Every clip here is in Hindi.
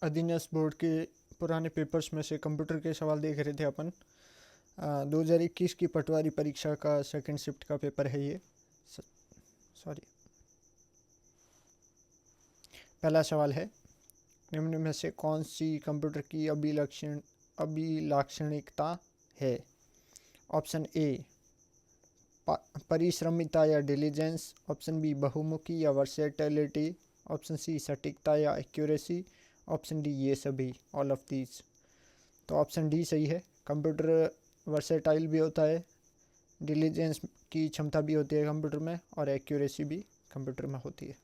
अधिन्यास बोर्ड के पुराने पेपर्स में से कंप्यूटर के सवाल देख रहे थे अपन। 2021 की पटवारी परीक्षा का सेकंड शिफ्ट का पेपर है ये। सॉरी, पहला सवाल है, निम्न में से कौन सी कंप्यूटर की अभिलाक्षणिकता है? ऑप्शन ए परिश्रमिता या डिलीजेंस, ऑप्शन बी बहुमुखी या वर्सेटिलिटी, ऑप्शन सी सटीकता या एक्यूरेसी, ऑप्शन डी ये सभी, ऑल ऑफ दीज। तो ऑप्शन डी सही है। कंप्यूटर वर्सेटाइल भी होता है, डिलीजेंस की क्षमता भी होती है कंप्यूटर में, और एक्यूरेसी भी कंप्यूटर में होती है।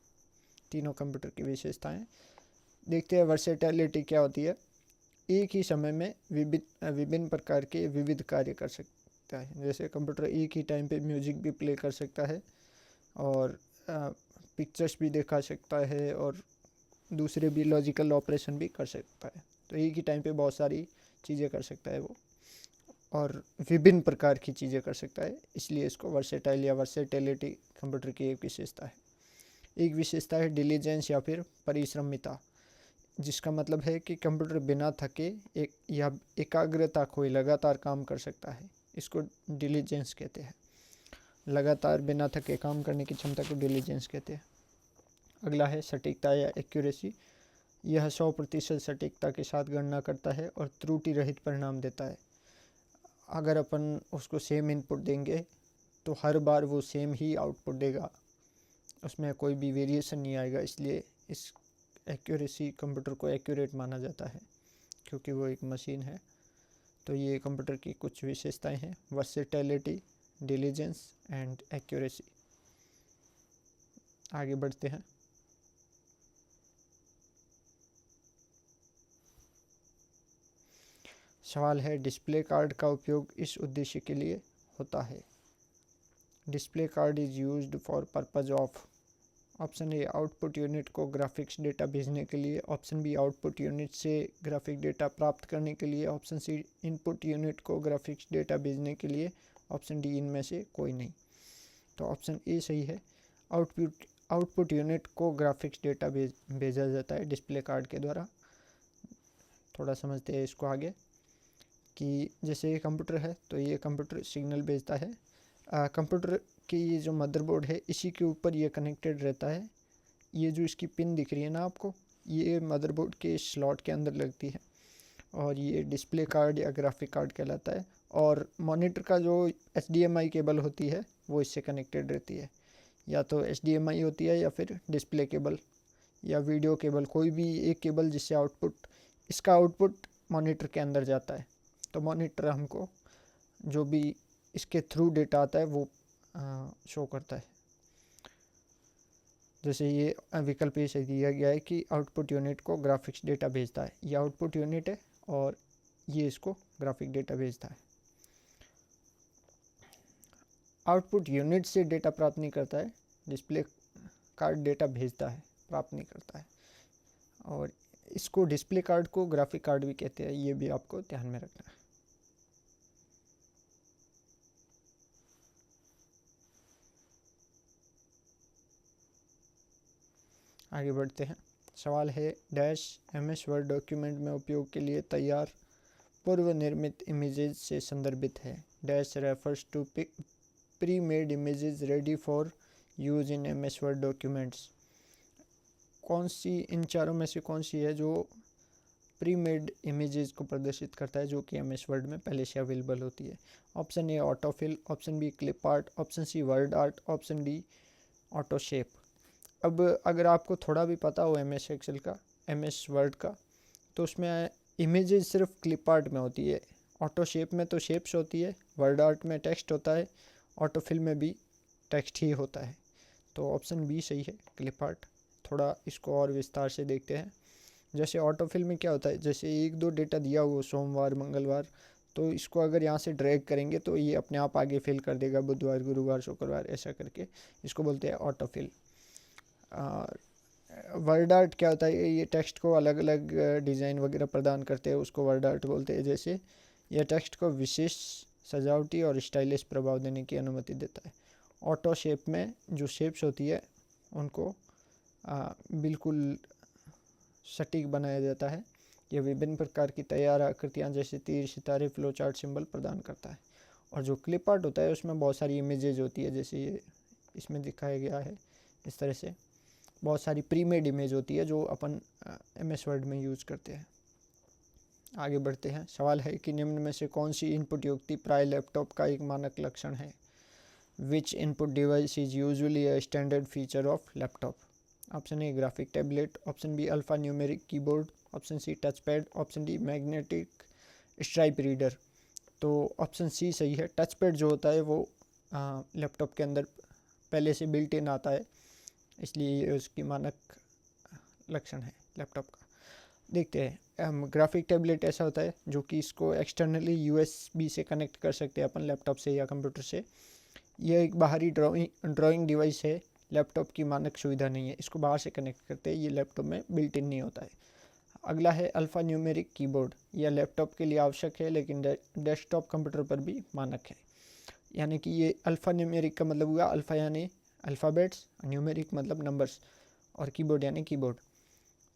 तीनों कंप्यूटर की विशेषताएं देखते हैं। वर्सेटिलिटी क्या होती है? एक ही समय में विभिन्न प्रकार के विविध कार्य कर सकता है। जैसे कंप्यूटर एक ही टाइम पे म्यूजिक भी प्ले कर सकता है, और पिक्चर्स भी दिखा सकता है, और दूसरे भी लॉजिकल ऑपरेशन भी कर सकता है। तो एक ही टाइम पे बहुत सारी चीज़ें कर सकता है वो, और विभिन्न प्रकार की चीज़ें कर सकता है, इसलिए इसको वर्सेटाइल या वर्सेटिलिटी कंप्यूटर की एक विशेषता है। एक विशेषता है डिलीजेंस या फिर परिश्रमिता, जिसका मतलब है कि कंप्यूटर बिना थके या एकाग्रता खोए लगातार काम कर सकता है। इसको डिलीजेंस कहते हैं। लगातार बिना थके काम करने की क्षमता को डिलीजेंस कहते हैं। अगला है सटीकता या एक्यूरेसी। यह 100% सटीकता के साथ गणना करता है और त्रुटि रहित परिणाम देता है। अगर अपन उसको सेम इनपुट देंगे तो हर बार वो सेम ही आउटपुट देगा, उसमें कोई भी वेरिएशन नहीं आएगा। इसलिए इस एक्यूरेसी कंप्यूटर को एक्यूरेट माना जाता है, क्योंकि वो एक मशीन है। तो ये कंप्यूटर की कुछ विशेषताएं हैं: वर्सेटिलिटी, डिलीजेंस एंड एक्यूरेसी। आगे बढ़ते हैं। सवाल है, डिस्प्ले कार्ड का उपयोग इस उद्देश्य के लिए होता है। Display card is used for purpose of. Option A output unit को ग्राफिक्स डेटा भेजने के लिए, ऑप्शन बी आउटपुट यूनिट से ग्राफिक डेटा प्राप्त करने के लिए, ऑप्शन सी इनपुट यूनिट को ग्राफिक्स डेटा भेजने के लिए, ऑप्शन डी इनमें से कोई नहीं। तो ऑप्शन ए सही है। आउटपुट यूनिट को ग्राफिक्स डेटा भेजा जाता है डिस्प्ले कार्ड के द्वारा। थोड़ा समझते हैं इसको आगे, कि जैसे ये कंप्यूटर है, तो ये कंप्यूटर सिग्नल भेजता है। कंप्यूटर की ये जो मदरबोर्ड है, इसी के ऊपर ये कनेक्टेड रहता है। ये जो इसकी पिन दिख रही है ना आपको, ये मदरबोर्ड के स्लॉट के अंदर लगती है, और ये डिस्प्ले कार्ड या ग्राफिक कार्ड कहलाता है। और मॉनिटर का जो HDMI केबल होती है, वो इससे कनेक्टेड रहती है। या तो HDMI होती है, या फिर डिस्प्ले केबल या वीडियो केबल, कोई भी एक केबल जिससे इसका आउटपुट मॉनिटर के अंदर जाता है। तो मॉनिटर हमको जो भी इसके थ्रू डेटा आता है वो शो करता है। जैसे ये विकल्प ये दिया गया है कि आउटपुट यूनिट को ग्राफिक्स डेटा भेजता है। ये आउटपुट यूनिट है और ये इसको ग्राफिक डेटा भेजता है। आउटपुट यूनिट से डेटा प्राप्त नहीं करता है, डिस्प्ले कार्ड डेटा भेजता है, प्राप्त नहीं करता है। और इसको डिस्प्ले कार्ड को ग्राफिक कार्ड भी कहते हैं, ये भी आपको ध्यान में रखना है। आगे बढ़ते हैं। सवाल है, डैश MS वर्ड डॉक्यूमेंट में उपयोग के लिए तैयार पूर्व निर्मित इमेजेस से संदर्भित है। Dash refers to pre made images ready for use in MS Word documents. कौन सी इन चारों में से कौन सी है जो प्री मेड इमेजेस को प्रदर्शित करता है, जो कि MS वर्ड में पहले से अवेलेबल होती है? Option A autofill, option B clip art, option C word art, option D auto shape. अब अगर आपको थोड़ा भी पता हो MS एक्सेल का, MS वर्ड का, तो उसमें इमेजेस सिर्फ क्लिप आर्ट में होती है। ऑटो शेप में तो शेप्स होती है, वर्ड आर्ट में टेक्स्ट होता है, ऑटो फिल में भी टेक्स्ट ही होता है। तो ऑप्शन बी सही है, क्लिप आर्ट। थोड़ा इसको और विस्तार से देखते हैं। जैसे ऑटो फिल में क्या होता है, जैसे 1-2 डेटा दिया हुआ सोमवार मंगलवार, तो इसको अगर यहाँ से ड्रैग करेंगे तो ये अपने आप आगे फिल कर देगा, बुधवार गुरुवार शुक्रवार ऐसा करके। इसको बोलते हैं ऑटो फिल। वर्ड आर्ट क्या होता है, ये टेक्स्ट को अलग अलग डिज़ाइन वगैरह प्रदान करते हैं, उसको वर्ड आर्ट बोलते हैं। जैसे यह टेक्स्ट को विशेष सजावटी और स्टाइलिश प्रभाव देने की अनुमति देता है। ऑटो शेप में जो शेप्स होती है उनको बिल्कुल सटीक बनाया जाता है। यह विभिन्न प्रकार की तैयार आकृतियाँ जैसे तीर, सितारे, फ्लो चार्ट, सिंबल प्रदान करता है। और जो क्लिप आर्ट होता है उसमें बहुत सारी इमेजेज होती है, जैसे ये इसमें दिखाया गया है इस तरह से बहुत सारी प्रीमेड इमेज होती है जो अपन MS वर्ड में यूज़ करते हैं। आगे बढ़ते हैं। सवाल है कि निम्न में से कौन सी इनपुट युक्ति प्राय लैपटॉप का एक मानक लक्षण है? Which input device is usually a standard feature of laptop? Option A graphic tablet, option B alphanumeric keyboard, option C touch pad, option D magnetic stripe reader. तो ऑप्शन सी सही है। टच पैड जो होता है वो लैपटॉप के अंदर पहले से बिल्ट इन आता है, इसलिए ये उसकी मानक लक्षण है लैपटॉप का। देखते हैं। ग्राफिक टैबलेट ऐसा होता है जो कि इसको एक्सटर्नली USB से कनेक्ट कर सकते हैं अपन लैपटॉप से या कंप्यूटर से। यह एक बाहरी ड्राइंग डिवाइस है, लैपटॉप की मानक सुविधा नहीं है, इसको बाहर से कनेक्ट करते हैं, ये लैपटॉप में बिल्ट इन नहीं होता है। अगला है अल्फ़ा न्यूमेरिक कीबोर्ड। यह लैपटॉप के लिए आवश्यक है लेकिन डेस्कटॉप कंप्यूटर पर भी मानक है। यानी कि ये अल्फ़ा न्यूमेरिक का मतलब हुआ अल्फ़ा यानी अल्फ़ाबेट्स, न्यूमेरिक मतलब नंबर्स, और कीबोर्ड यानी कीबोर्ड।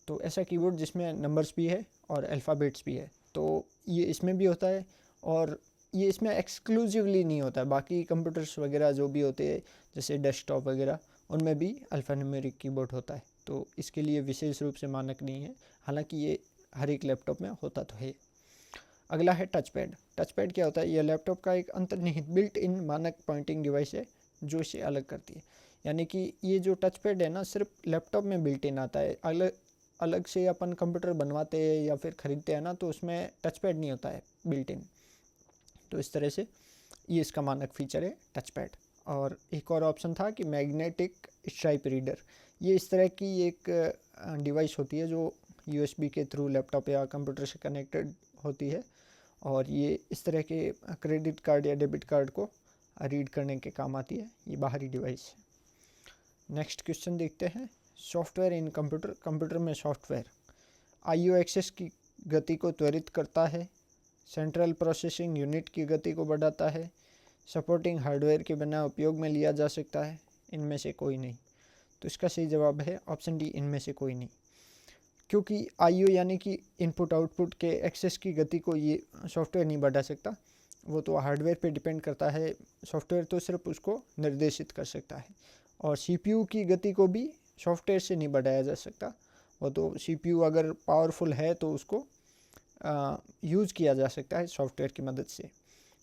तो ऐसा कीबोर्ड जिसमें नंबर्स भी है और अल्फ़ाबेट्स भी है, तो ये इसमें भी होता है। और ये इसमें एक्सक्लूसिवली नहीं होता है, बाकी कंप्यूटर्स वगैरह जो भी होते हैं जैसे डेस्कटॉप वगैरह उनमें भी अल्फ़ान्यूमेरिक कीबोर्ड होता है, तो इसके लिए विशेष रूप से मानक नहीं है, हालांकि ये हर एक लैपटॉप में होता तो है। अगला है टच पैड। टच पैड क्या होता है? यह लैपटॉप का एक अंतर्निहित बिल्ट इन मानक पॉइंटिंग डिवाइस है जो इसे अलग करती है। यानी कि ये जो टच पैड है ना, सिर्फ लैपटॉप में बिल्ट इन आता है। अलग से अपन कंप्यूटर बनवाते हैं या फिर ख़रीदते हैं ना, तो उसमें टच पैड नहीं होता है बिल्ट इन। तो इस तरह से ये इसका मानक फीचर है टच पैड। और एक और ऑप्शन था कि मैग्नेटिक स्ट्राइप रीडर। ये इस तरह की एक डिवाइस होती है जो USB के थ्रू लैपटॉप या कंप्यूटर से कनेक्टेड होती है, और ये इस तरह के क्रेडिट कार्ड या डेबिट कार्ड को रीड करने के काम आती है। ये बाहरी डिवाइस है। नेक्स्ट क्वेश्चन देखते हैं। Software in computer. कंप्यूटर में सॉफ्टवेयर IO एक्सेस की गति को त्वरित करता है, सेंट्रल प्रोसेसिंग यूनिट की गति को बढ़ाता है, सपोर्टिंग हार्डवेयर के बिना उपयोग में लिया जा सकता है, इनमें से कोई नहीं। तो इसका सही जवाब है ऑप्शन डी, इनमें से कोई नहीं। क्योंकि IO यानी कि इनपुट आउटपुट के एक्सेस की गति को ये सॉफ्टवेयर नहीं बढ़ा सकता, वो तो हार्डवेयर पे डिपेंड करता है। सॉफ्टवेयर तो सिर्फ उसको निर्देशित कर सकता है। और CPU की गति को भी सॉफ्टवेयर से नहीं बढ़ाया जा सकता, वो तो CPU अगर पावरफुल है तो उसको यूज़ किया जा सकता है सॉफ्टवेयर की मदद से।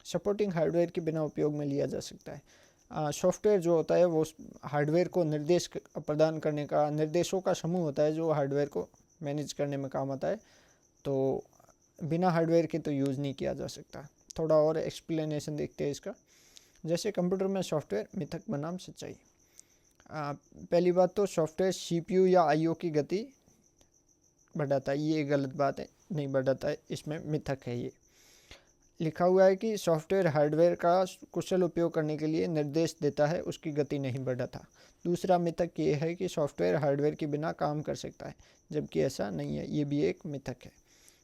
सपोर्टिंग हार्डवेयर के बिना उपयोग में लिया जा सकता है। सॉफ्टवेयर जो होता है वो हार्डवेयर को निर्देश प्रदान करने का, निर्देशों का समूह होता है जो हार्डवेयर को मैनेज करने में काम आता है, तो बिना हार्डवेयर के तो यूज़ नहीं किया जा सकता। थोड़ा और एक्सप्लेनेशन देखते हैं इसका। जैसे कंप्यूटर में सॉफ्टवेयर मिथक बनाम सच्चाई। पहली बात तो सॉफ्टवेयर CPU या IO की गति बढ़ाता है, ये गलत बात है, नहीं बढ़ाता है, इसमें मिथक है। ये लिखा हुआ है कि सॉफ्टवेयर हार्डवेयर का कुशल उपयोग करने के लिए निर्देश देता है, उसकी गति नहीं बढ़ाता। दूसरा मिथक ये है कि सॉफ्टवेयर हार्डवेयर के बिना काम कर सकता है, जबकि ऐसा नहीं है, ये भी एक मिथक है।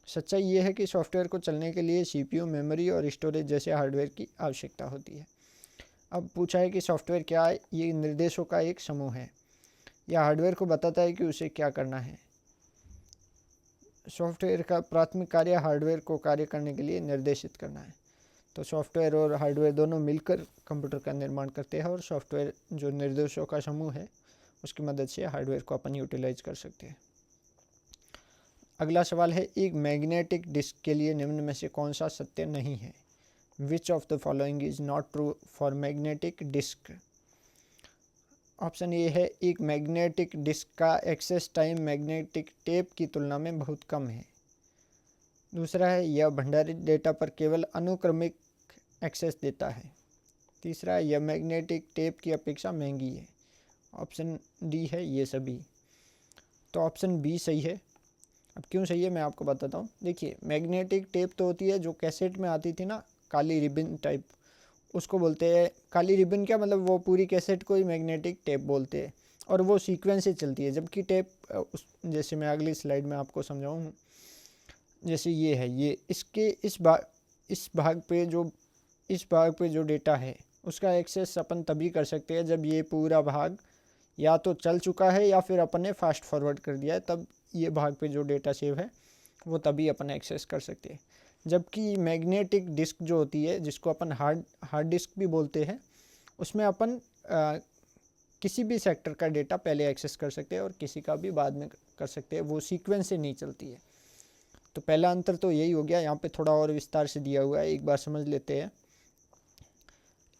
सच्चाई ये है कि सॉफ्टवेयर को चलने के लिए CPU, मेमोरी और स्टोरेज जैसे हार्डवेयर की आवश्यकता होती है। अब पूछा है कि सॉफ्टवेयर क्या है? ये निर्देशों का एक समूह है। यह हार्डवेयर को बताता है कि उसे क्या करना है। सॉफ्टवेयर का प्राथमिक कार्य हार्डवेयर को कार्य करने के लिए निर्देशित करना है। तो सॉफ्टवेयर और हार्डवेयर दोनों मिलकर कंप्यूटर का निर्माण करते हैं, और सॉफ्टवेयर जो निर्देशों का समूह है उसकी मदद से हार्डवेयर को अपन यूटिलाइज कर सकते हैं। अगला सवाल है, एक मैग्नेटिक डिस्क के लिए निम्न में से कौन सा सत्य नहीं है? Which of the following is not true for magnetic disk? Option A है, एक मैग्नेटिक डिस्क का एक्सेस टाइम मैग्नेटिक टेप की तुलना में बहुत कम है। दूसरा है, यह भंडारित डेटा पर केवल अनुक्रमिक एक्सेस देता है। तीसरा है, यह मैग्नेटिक टेप की अपेक्षा महंगी है। ऑप्शन डी है ये सभी। तो ऑप्शन बी सही है। अब क्यों सही है मैं आपको बताता हूँ। देखिए, मैग्नेटिक टेप तो होती है जो कैसेट में आती थी ना, काली रिबन टाइप, उसको बोलते हैं। काली रिबन क्या मतलब, वो पूरी कैसेट को ही मैग्नेटिक टेप बोलते हैं, और वो सीक्वेंस से चलती है। जबकि टेप जैसे मैं अगली स्लाइड में आपको समझाऊँ, जैसे ये है, ये इसके इस भाग पे जो डेटा है उसका एक्सेस अपन तभी कर सकते हैं जब ये पूरा भाग या तो चल चुका है या फिर अपन ने फास्ट फॉरवर्ड कर दिया है, तब ये भाग पे जो डेटा सेव है वो तभी अपन एक्सेस कर सकते हैं। जबकि मैग्नेटिक डिस्क जो होती है, जिसको अपन हार्ड डिस्क भी बोलते हैं, उसमें अपन किसी भी सेक्टर का डेटा पहले एक्सेस कर सकते हैं और किसी का भी बाद में कर सकते हैं, वो सीक्वेंस से नहीं चलती है। तो पहला अंतर तो यही हो गया। यहाँ पे थोड़ा और विस्तार से दिया हुआ है, एक बार समझ लेते हैं।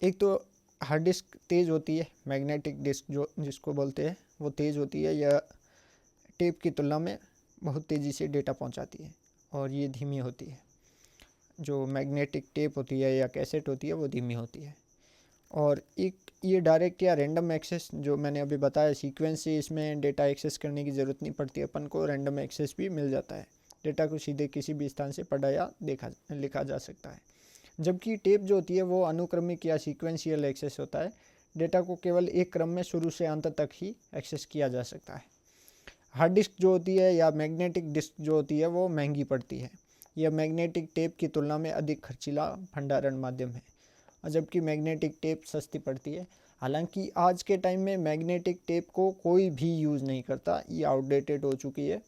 एक तो हार्ड डिस्क तेज़ होती है, मैग्नेटिक डिस्क जो जिसको बोलते हैं वो तेज़ होती है, या टेप की तुलना में बहुत तेज़ी से डेटा पहुंचाती है, और ये धीमी होती है। जो मैग्नेटिक टेप होती है या कैसेट होती है वो धीमी होती है। और एक ये डायरेक्ट या रैंडम एक्सेस जो मैंने अभी बताया, सीक्वेंस से इसमें डेटा एक्सेस करने की ज़रूरत नहीं पड़ती, अपन को रैंडम एक्सेस भी मिल जाता है। डेटा को सीधे किसी भी स्थान से पढ़ा या लिखा जा सकता है। जबकि टेप जो होती है वो अनुक्रमिक या सीक्वेंशियल एक्सेस होता है। डेटा को केवल एक क्रम में शुरू से अंत तक ही एक्सेस किया जा सकता है। हार्ड डिस्क जो होती है या मैग्नेटिक डिस्क जो होती है वो महंगी पड़ती है। यह मैग्नेटिक टेप की तुलना में अधिक खर्चीला भंडारण माध्यम है, जबकि मैग्नेटिक टेप सस्ती पड़ती है। हालांकि आज के टाइम में मैग्नेटिक टेप को कोई भी यूज़ नहीं करता, ये आउटडेटेड हो चुकी है,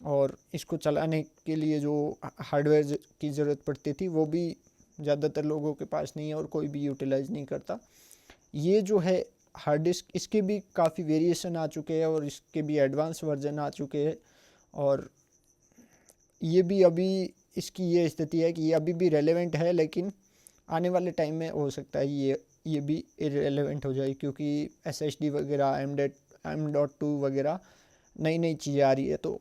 और इसको चलाने के लिए जो हार्डवेयर की ज़रूरत पड़ती थी वो भी ज़्यादातर लोगों के पास नहीं है और कोई भी यूटिलाइज़ नहीं करता। ये जो है हार्ड डिस्क, इसके भी काफ़ी वेरिएशन आ चुके हैं और इसके भी एडवांस वर्जन आ चुके हैं, और ये भी अभी इसकी ये स्थिति है कि ये अभी भी रेलेवेंट है, लेकिन आने वाले टाइम में हो सकता है ये भी इरेलेवेंट हो जाए, क्योंकि SSD वगैरह M.2 वगैरह नई नई चीज़ें आ रही है। तो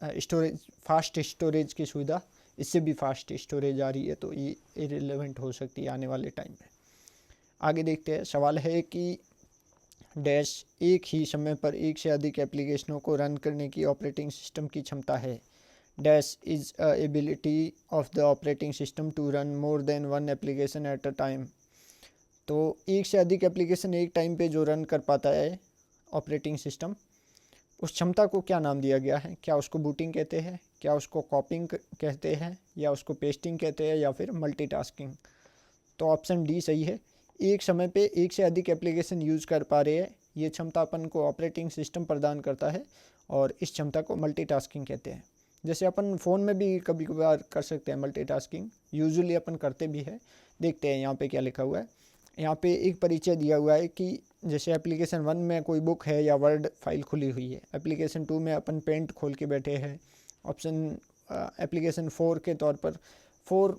स्टोरेज, फास्ट स्टोरेज की सुविधा, इससे भी फास्ट स्टोरेज आ रही है, तो ये इरेलेवेंट हो सकती है आने वाले टाइम में। आगे देखते हैं। सवाल है कि डैश एक ही समय पर एक से अधिक एप्लीकेशनों को रन करने की ऑपरेटिंग सिस्टम की क्षमता है। Dash is a ability of the operating system to run more than one application at a time. तो एक से अधिक एप्लीकेशन एक टाइम पे जो रन कर पाता है ऑपरेटिंग सिस्टम, उस क्षमता को क्या नाम दिया गया है? क्या उसको बूटिंग कहते हैं, क्या उसको कॉपिंग कहते हैं, या उसको पेस्टिंग कहते हैं, या फिर मल्टीटास्किंग? तो ऑप्शन डी सही है। एक समय पे एक से अधिक एप्लीकेशन यूज़ कर पा रहे हैं, ये क्षमता अपन को ऑपरेटिंग सिस्टम प्रदान करता है, और इस क्षमता को मल्टीटास्किंग कहते हैं। जैसे अपन फ़ोन में भी कभी कभार कर सकते हैं मल्टीटास्किंग, यूजुअली अपन करते भी है। देखते हैं यहाँ पे क्या लिखा हुआ है। यहाँ पे एक परिचय दिया हुआ है कि जैसे एप्लीकेशन 1 में कोई बुक है या वर्ड फाइल खुली हुई है, एप्लीकेशन 2 में अपन पेंट खोल के बैठे हैं, ऑप्शन एप्लीकेशन 4 के तौर पर 4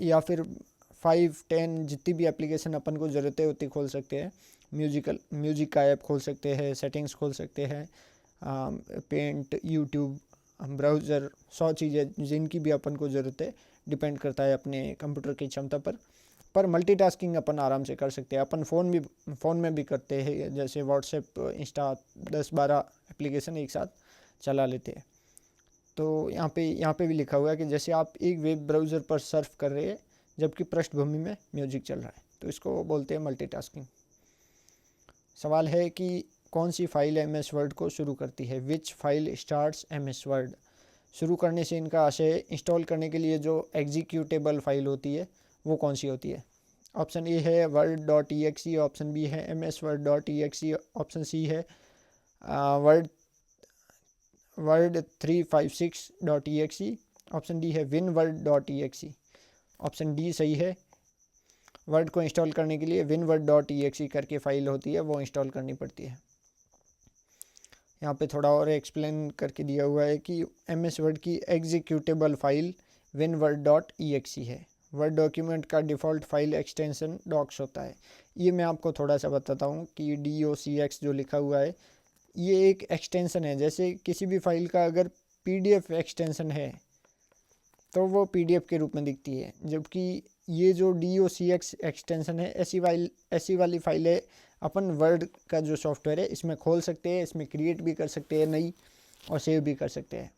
या फिर 5, 10 जितनी भी एप्लीकेशन अपन को ज़रूरत है उतनी खोल सकते हैं। म्यूज़िक का ऐप खोल सकते हैं, सेटिंग्स खोल सकते हैं, पेंट, यूट्यूब, ब्राउज़र, 100 चीज़ें जिनकी भी अपन को ज़रूरत है, डिपेंड करता है अपने कंप्यूटर की क्षमता पर मल्टीटास्किंग अपन आराम से कर सकते हैं। अपन फ़ोन में भी करते हैं, जैसे व्हाट्सएप, इंस्टा, 10-12 एप्लीकेशन एक साथ चला लेते हैं। तो यहाँ पे भी लिखा हुआ है कि जैसे आप एक वेब ब्राउज़र पर सर्फ कर रहे हैं जबकि पृष्ठभूमि में म्यूजिक चल रहा है, तो इसको बोलते हैं मल्टीटास्किंग। सवाल है कि कौन सी फाइल MS वर्ड को शुरू करती है? विच फाइल स्टार्ट्स MS वर्ड? शुरू करने से इनका आशय इंस्टॉल करने के लिए जो एग्जीक्यूटेबल फाइल होती है वो कौन सी होती है? ऑप्शन ए है word.exe, ऑप्शन बी है msword.exe, ऑप्शन सी है word356.exe, ऑप्शन डी है winword.exe। ऑप्शन डी सही है। वर्ड को इंस्टॉल करने के लिए winword.exe करके फाइल होती है, वो इंस्टॉल करनी पड़ती है। यहाँ पे थोड़ा और एक्सप्लेन करके दिया हुआ है कि MS वर्ड की एग्जीक्यूटेबल फाइल winword.exe है। वर्ड डॉक्यूमेंट का डिफ़ॉल्ट फाइल एक्सटेंशन डॉक्स होता है। ये मैं आपको थोड़ा सा बताता हूँ कि DOCX जो लिखा हुआ है ये एक एक्सटेंशन है। जैसे किसी भी फाइल का अगर PDF एक्सटेंशन है तो वो PDF के रूप में दिखती है, जबकि ये जो DOCX एक्सटेंशन है, ऐसी वाली फाइलें अपन वर्ड का जो सॉफ्टवेयर है इसमें खोल सकते हैं, इसमें क्रिएट भी कर सकते हैं नई, और सेव भी कर सकते हैं।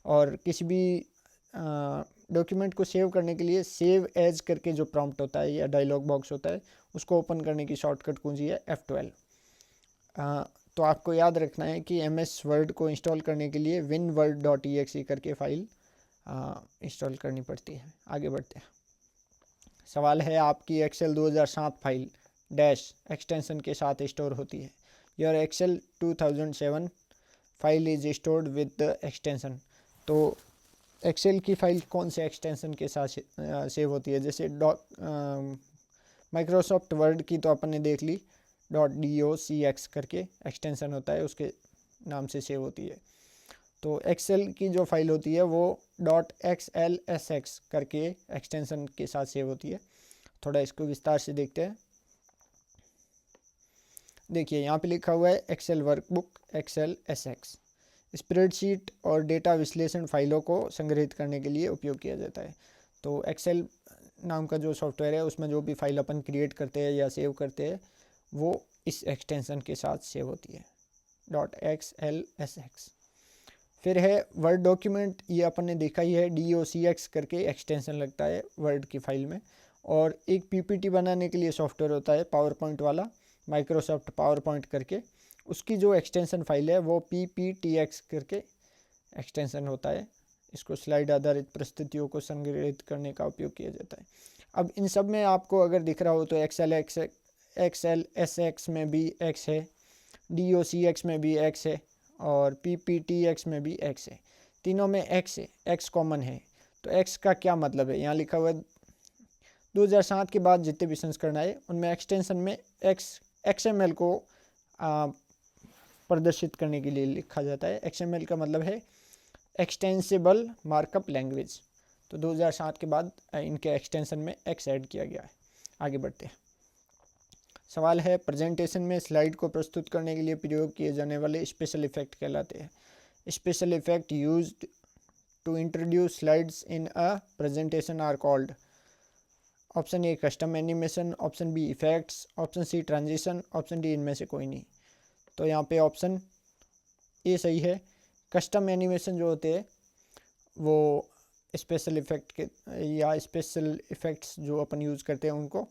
और किसी भी डॉक्यूमेंट को सेव करने के लिए सेव एज करके जो प्रॉम्प्ट होता है या डायलॉग बॉक्स होता है, उसको ओपन करने की शॉर्टकट कुंजी है F12। तो आपको याद रखना है कि MS वर्ड को इंस्टॉल करने के लिए winword.exe करके फाइल इंस्टॉल करनी पड़ती है। आगे बढ़ते हैं। सवाल है आपकी एक्सेल 2007 फाइल डैश एक्सटेंशन के साथ स्टोर होती है। Your Excel 2007 file is stored with the extension. तो एक्सेल की फाइल कौन से एक्सटेंशन के साथ सेव होती है? जैसे माइक्रोसॉफ्ट वर्ड की तो अपन ने देख ली, .docx करके एक्सटेंशन होता है, उसके नाम से सेव होती है। तो एक्सेल की जो फाइल होती है वो .xlsx करके एक्सटेंशन के साथ सेव होती है। थोड़ा इसको विस्तार से देखते हैं। देखिए यहाँ पे लिखा हुआ है एक्सेल वर्कबुक XLSX। स्प्रेडशीट और डेटा विश्लेषण फाइलों को संग्रहित करने के लिए उपयोग किया जाता है। तो एक्सेल नाम का जो सॉफ्टवेयर है उसमें जो भी फाइल अपन क्रिएट करते हैं या सेव करते हैं वो इस एक्सटेंशन के साथ सेव होती है, .xlsx। फिर है वर्ड डॉक्यूमेंट, ये अपन ने देखा ही है, DOCX करके एक्सटेंशन लगता है वर्ड की फाइल में। और एक PPT बनाने के लिए सॉफ्टवेयर होता है पावर पॉइंट वाला, माइक्रोसॉफ्ट पावर पॉइंट करके, उसकी जो एक्सटेंशन फाइल है वो PPTX करके एक्सटेंशन होता है। इसको स्लाइड आधारित प्रस्तुतियों को संग्रहित करने का उपयोग किया जाता है। अब इन सब में आपको अगर दिख रहा हो तो XLSX में भी X है, DOCX में भी X है और PPTX में भी X है। तीनों में X है, X कॉमन है। तो X का क्या मतलब है? यहाँ लिखा हुआ है 2007 के बाद जितने भी संस्करण आए उनमें एक्सटेंशन में XML को प्रदर्शित करने के लिए लिखा जाता है। XML का मतलब है एक्सटेंसिबल मार्कअप लैंग्वेज। तो 2007 के बाद इनके एक्सटेंशन में X ऐड किया गया है। आगे बढ़ते हैं। सवाल है प्रेजेंटेशन में स्लाइड को प्रस्तुत करने के लिए प्रयोग किए जाने वाले स्पेशल इफेक्ट कहलाते हैं। Special effect used to introduce slides in a presentation are called. Option A custom animation, option B effects, option C transition, option D इनमें से कोई नहीं। तो यहाँ पे ऑप्शन ए सही है। कस्टम एनिमेशन जो होते हैं वो स्पेशल इफेक्ट के या स्पेशल इफेक्ट्स जो अपन यूज़ करते हैं उनको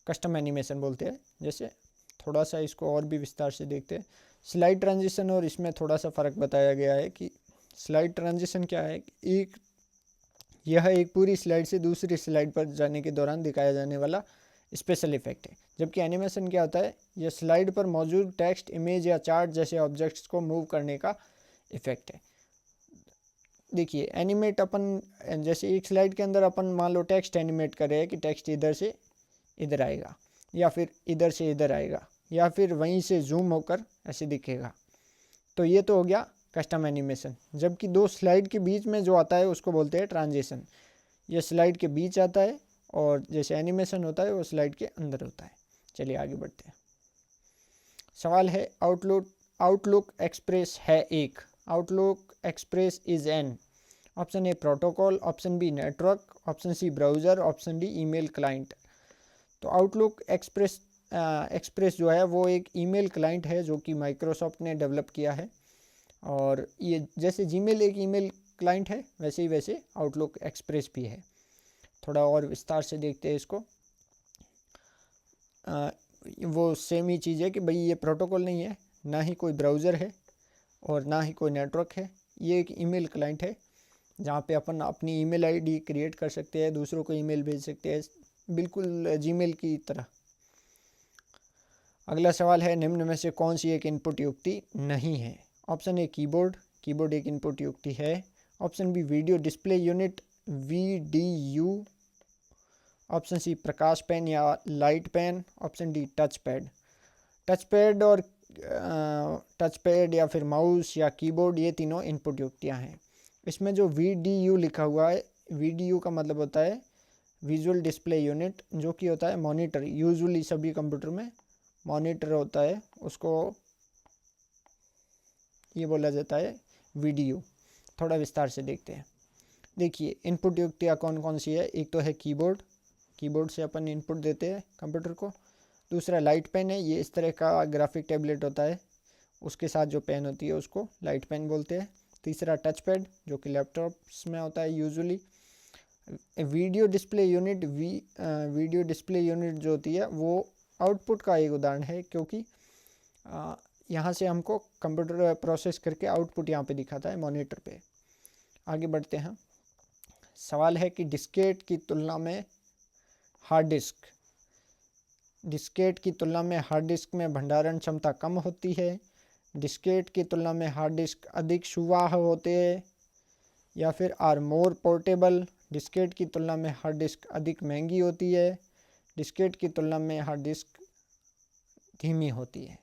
कस्टम एनिमेशन बोलते हैं। जैसे थोड़ा सा इसको और भी विस्तार से देखते हैं। स्लाइड ट्रांजिशन और इसमें थोड़ा सा फ़र्क बताया गया है कि स्लाइड ट्रांजिशन क्या है। यह एक पूरी स्लाइड से दूसरी स्लाइड पर जाने के दौरान दिखाया जाने वाला स्पेशल इफेक्ट है। जबकि एनिमेशन क्या होता है? यह स्लाइड पर मौजूद टेक्स्ट, इमेज या चार्ट जैसे ऑब्जेक्ट्स को मूव करने का इफेक्ट है। देखिए एनिमेट अपन, जैसे एक स्लाइड के अंदर अपन मान लो टेक्स्ट एनिमेट कर रहे हैं कि टेक्स्ट इधर से इधर आएगा या फिर इधर से इधर आएगा या फिर वहीं से जूम होकर ऐसे दिखेगा। तो ये तो हो गया कस्टम एनिमेशन। जबकि दो स्लाइड के बीच में जो आता है उसको बोलते हैं ट्रांजिशन। ये स्लाइड के बीच आता है और जैसे एनिमेशन होता है वो स्लाइड के अंदर होता है। चलिए आगे बढ़ते हैं। सवाल है आउटलुक एक्सप्रेस है एक। Outlook Express is an. Option A protocol, option B network, option C browser, option D email client. तो आउटलुक एक्सप्रेस जो है वो एक ईमेल क्लाइंट है जो कि माइक्रोसॉफ्ट ने डेवलप किया है। और ये जैसे जीमेल एक ईमेल क्लाइंट है वैसे आउटलुक एक्सप्रेस भी है। थोड़ा और विस्तार से देखते हैं इसको। वो सेम ही चीज़ है कि भाई ये प्रोटोकॉल नहीं है, ना ही कोई ब्राउज़र है और ना ही कोई नेटवर्क है। ये एक ईमेल क्लाइंट है जहाँ पे अपन अपनी ईमेल आईडी क्रिएट कर सकते हैं, दूसरों को ईमेल भेज सकते हैं, बिल्कुल जीमेल की तरह। अगला सवाल है निम्न में से कौन सी एक इनपुट युक्ति नहीं है? ऑप्शन ए कीबोर्ड एक इनपुट युक्ति है। Option B video display unit VDU। Option C प्रकाश पेन या light pen. Option D touch pad या फिर माउस या कीबोर्ड, ये तीनों इनपुट युक्तियां हैं। इसमें जो VDU लिखा हुआ है, VDU का मतलब होता है विजुअल डिस्प्ले यूनिट, जो कि होता है मॉनिटर। यूजुअली सभी कंप्यूटर में मॉनिटर होता है, उसको ये बोला जाता है VDU। थोड़ा विस्तार से देखते हैं। देखिए इनपुट युक्तियाँ कौन कौन सी है। एक तो है कीबोर्ड से अपन इनपुट देते हैं कंप्यूटर को। दूसरा लाइट पेन है, ये इस तरह का ग्राफिक टैबलेट होता है, उसके साथ जो पेन होती है उसको लाइट पेन बोलते हैं। तीसरा टच पैड जो कि लैपटॉप्स में होता है यूजुअली। वीडियो डिस्प्ले यूनिट जो होती है वो आउटपुट का एक उदाहरण है, क्योंकि यहाँ से हमको कंप्यूटर प्रोसेस करके आउटपुट यहाँ पे दिखाता है मॉनिटर पे। आगे बढ़ते हैं। सवाल है कि डिस्केट की तुलना में हार्ड डिस्क में भंडारण क्षमता कम होती है, डिस्केट की तुलना में हार्ड डिस्क अधिक सुवाह होते हैं, या फिर आर मोर पोर्टेबल, डिस्केट की तुलना में हार्ड डिस्क अधिक महंगी होती है, डिस्केट की तुलना में हार्ड डिस्क धीमी होती है।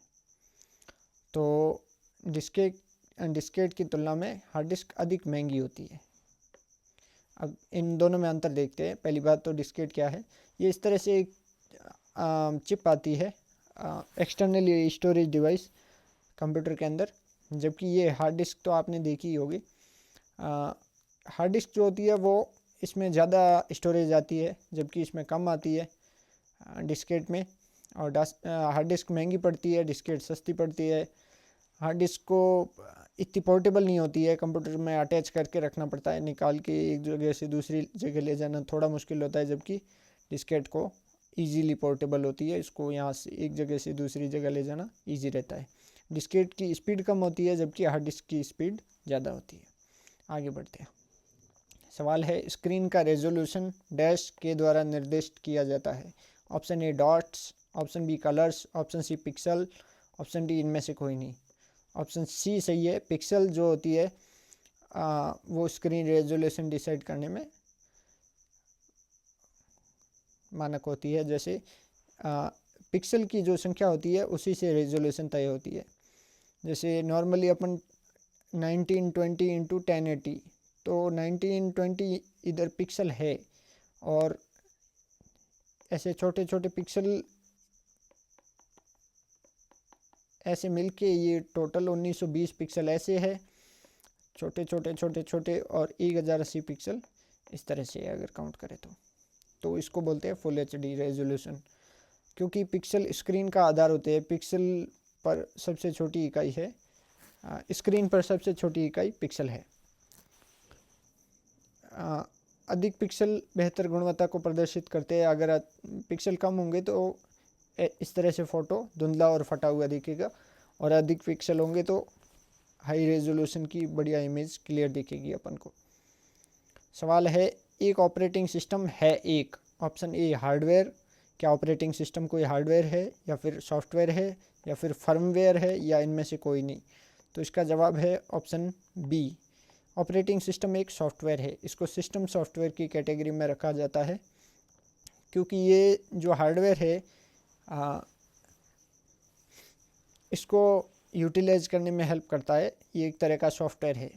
तो डिस्केट की तुलना में हार्ड डिस्क अधिक महंगी होती है। अब इन दोनों में अंतर देखते हैं। पहली बात तो डिस्केट क्या है, ये इस तरह से एक चिप आती है, एक्सटर्नल स्टोरेज डिवाइस कंप्यूटर के अंदर, जबकि ये हार्ड डिस्क तो आपने देखी ही होगी। हार्ड डिस्क जो होती है वो इसमें ज़्यादा स्टोरेज आती है, जबकि इसमें कम आती है डिस्केट में। और हार्ड डिस्क महंगी पड़ती है, डिस्केट सस्ती पड़ती है। हार्ड डिस्क को इतनी पोर्टेबल नहीं होती है, कंप्यूटर में अटैच करके रखना पड़ता है, निकाल के एक जगह से दूसरी जगह ले जाना थोड़ा मुश्किल होता है, जबकि डिस्केट को इजीली पोर्टेबल होती है, इसको यहाँ से एक जगह से दूसरी जगह ले जाना इजी रहता है। डिस्केट की स्पीड कम होती है, जबकि हार्ड डिस्क की स्पीड ज़्यादा होती है। आगे बढ़ते हैं। सवाल है, स्क्रीन का रेजोल्यूशन डैश के द्वारा निर्दिष्ट किया जाता है। Option A dots, option B colours, option C pixel, option D इनमें से कोई नहीं। ऑप्शन सी सही है। पिक्सल जो होती है वो स्क्रीन रेजोल्यूशन डिसाइड करने में मानक होती है। जैसे पिक्सल की जो संख्या होती है उसी से रेजोल्यूशन तय होती है। जैसे नॉर्मली अपन 1920 इंटू 1080, तो 1920 इधर पिक्सल है, और ऐसे छोटे छोटे पिक्सल ऐसे मिलके ये टोटल 1920 पिक्सल ऐसे है, छोटे छोटे छोटे छोटे, और 1080 पिक्सल इस तरह से अगर काउंट करें तो इसको बोलते हैं फुल एचडी रेजोल्यूशन, क्योंकि पिक्सल स्क्रीन का आधार होते हैं। पिक्सल पर सबसे छोटी इकाई है, स्क्रीन पर सबसे छोटी इकाई पिक्सल है। अधिक पिक्सल बेहतर गुणवत्ता को प्रदर्शित करते हैं। अगर पिक्सल कम होंगे तो इस तरह से फ़ोटो धुंधला और फटा हुआ दिखेगा, और अधिक पिक्सल होंगे तो हाई रेजोल्यूशन की बढ़िया इमेज क्लियर दिखेगी अपन को। सवाल है, एक ऑपरेटिंग सिस्टम है एक। ऑप्शन ए हार्डवेयर, क्या ऑपरेटिंग सिस्टम कोई हार्डवेयर है, या फिर सॉफ्टवेयर है, या फिर फर्मवेयर है, या इनमें से कोई नहीं। तो इसका जवाब है ऑप्शन बी, ऑपरेटिंग सिस्टम एक सॉफ्टवेयर है। इसको सिस्टम सॉफ्टवेयर की कैटेगरी में रखा जाता है, क्योंकि ये जो हार्डवेयर है इसको यूटिलाइज करने में हेल्प करता है। ये एक तरह का सॉफ्टवेयर है,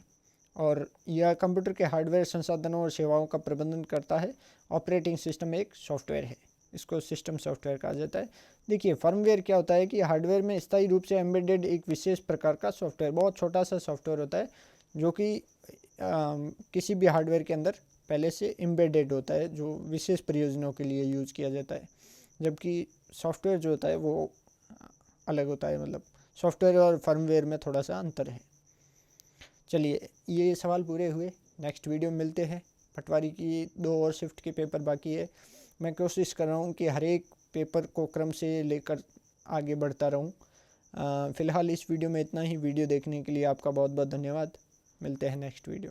और यह कंप्यूटर के हार्डवेयर संसाधनों और सेवाओं का प्रबंधन करता है। ऑपरेटिंग सिस्टम एक सॉफ्टवेयर है, इसको सिस्टम सॉफ्टवेयर कहा जाता है। देखिए, फर्मवेयर क्या होता है कि हार्डवेयर में स्थायी रूप से एम्बेडेड एक विशेष प्रकार का सॉफ्टवेयर, बहुत छोटा सा सॉफ्टवेयर होता है, जो कि किसी भी हार्डवेयर के अंदर पहले से एम्बेडेड होता है, जो विशेष प्रयोजनों के लिए यूज़ किया जाता है। जबकि सॉफ्टवेयर जो होता है वो अलग होता है, मतलब सॉफ्टवेयर और फर्मवेयर में थोड़ा सा अंतर है। चलिए, ये सवाल पूरे हुए। नेक्स्ट वीडियो में मिलते हैं। पटवारी की 2 और शिफ्ट के पेपर बाकी है। मैं कोशिश कर रहा हूँ कि हर एक पेपर को क्रम से लेकर आगे बढ़ता रहूँ। फ़िलहाल इस वीडियो में इतना ही। वीडियो देखने के लिए आपका बहुत बहुत धन्यवाद। मिलते हैं नेक्स्ट वीडियो।